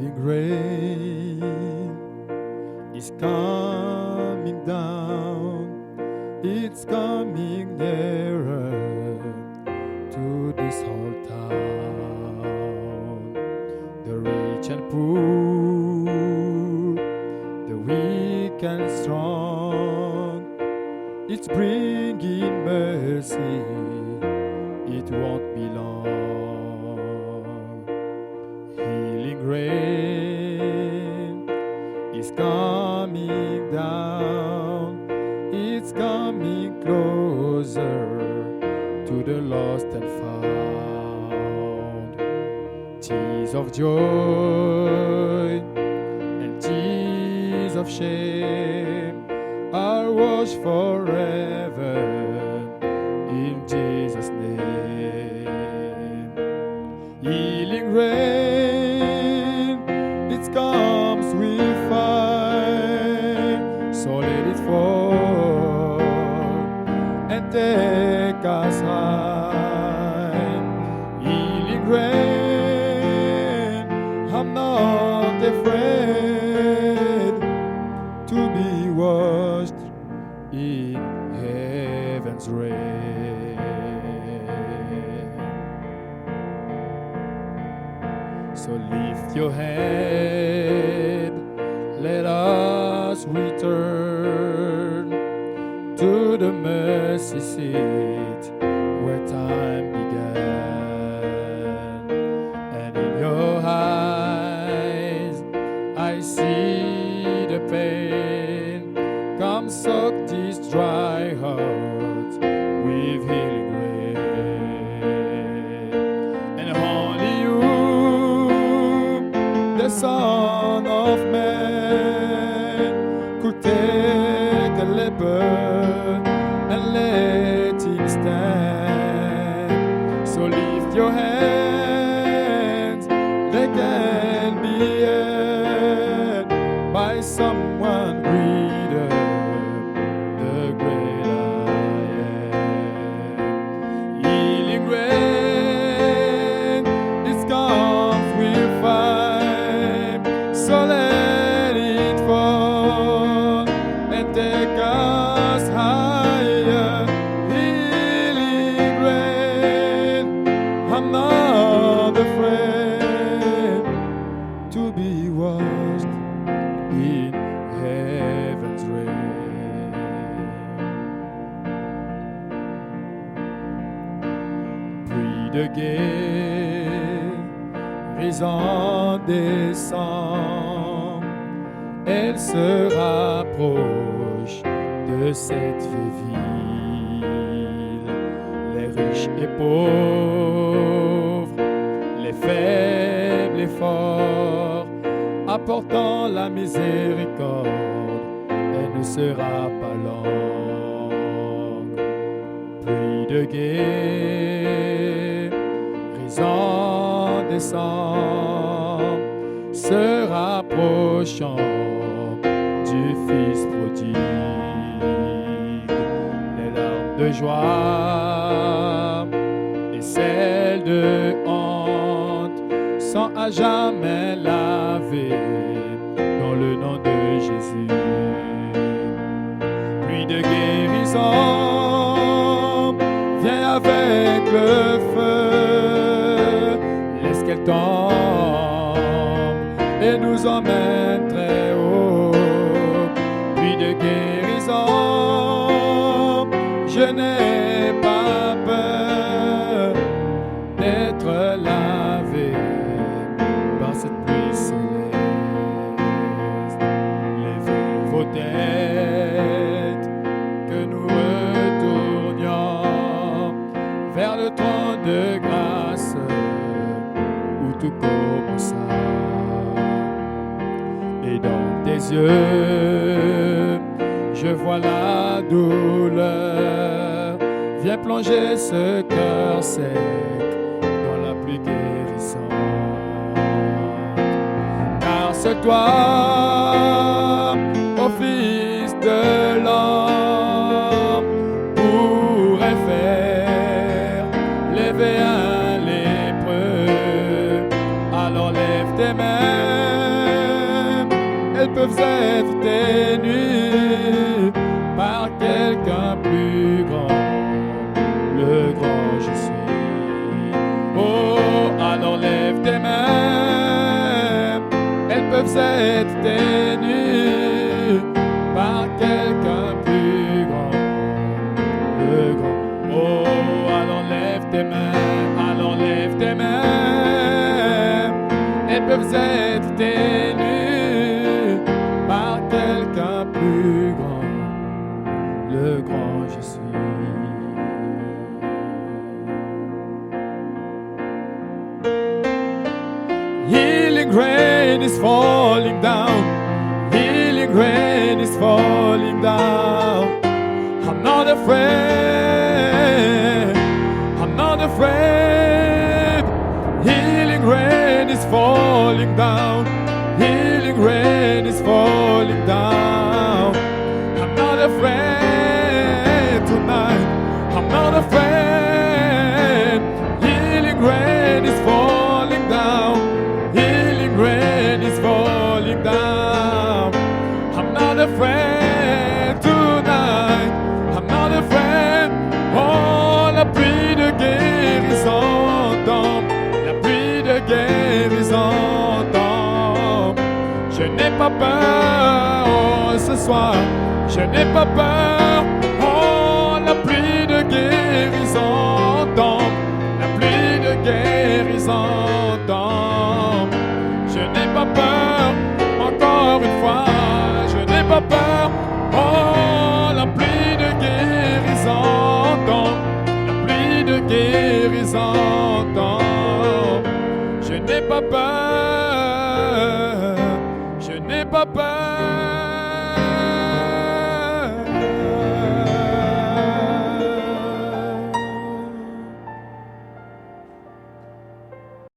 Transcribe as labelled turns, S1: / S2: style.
S1: healing rain is coming down. It's coming nearer to this whole town. The rich and poor, the weak and strong, it's bringing mercy. It won't be long. Healing rain is coming down. It's coming closer to the lost and found. Tears of joy and tears of shame are washed forever in Jesus' name. Healing rain, it comes with fire, so let it fall and take us high. Healing rain, I'm not afraid to be washed in heaven's rain. So lift your head, let us return to the mercy seat where time began. And in your eyes I see the pain. Come soak this dry heart with healing rain. And only you, the Son of Man, could take a leper and let him stand. So lift your hands, they can be held by someone greater, the great I am. Healing rain, it comes with fire, so let it fall and take us higher. Healing rain, I'm not afraid to be washed in heaven's rain. Prie de guérison descend, elle se rapproche de cette ville. Les riches et pauvres, les faibles et forts, apportant la miséricorde, elle ne sera pas longue. Pluie de guérison descend, se rapprochant du Fils prodigue. Les larmes de joie et celles de honte sont à jamais lavées dans le nom de Jésus. Pluie de guérison, viens avec le feu, laisse qu'elle tombe et nous emmène très haut. Pluie de guérison, je n'ai pas peur d'être lavé par cette pluie céleste. Levez vos têtes, que nous retournions vers le trône de grâce où tout commença. Et dans tes yeux, je vois la douleur. Viens plonger ce cœur sec dans la pluie guérissante. Car c'est toi, ô Fils de l'homme, pourrais faire lever un lépreux. Alors lève tes mains elles peuvent être tenues par quelqu'un plus grand, le grand je suis. Healing rain is falling down. Healing rain is falling down. I'm not afraid. I'm not afraid. Healing rain is falling down. Healing rain is falling down. I'm not afraid tonight. I'm not afraid. Healing rain is falling down. Healing rain is falling down. I'm not afraid tonight. I'm not afraid. Oh, la pluie de guérison tombe. La pluie de guérison tombe. Je n'ai pas peur oh, ce soir. Je n'ai pas peur. Oh, la pluie de guérison tombe. La pluie de guérison tombe. Je n'ai pas peur, encore une fois, je n'ai pas peur. Oh, la pluie de guérison tombe, la pluie de guérison tombe. Je n'ai pas peur, je n'ai pas peur.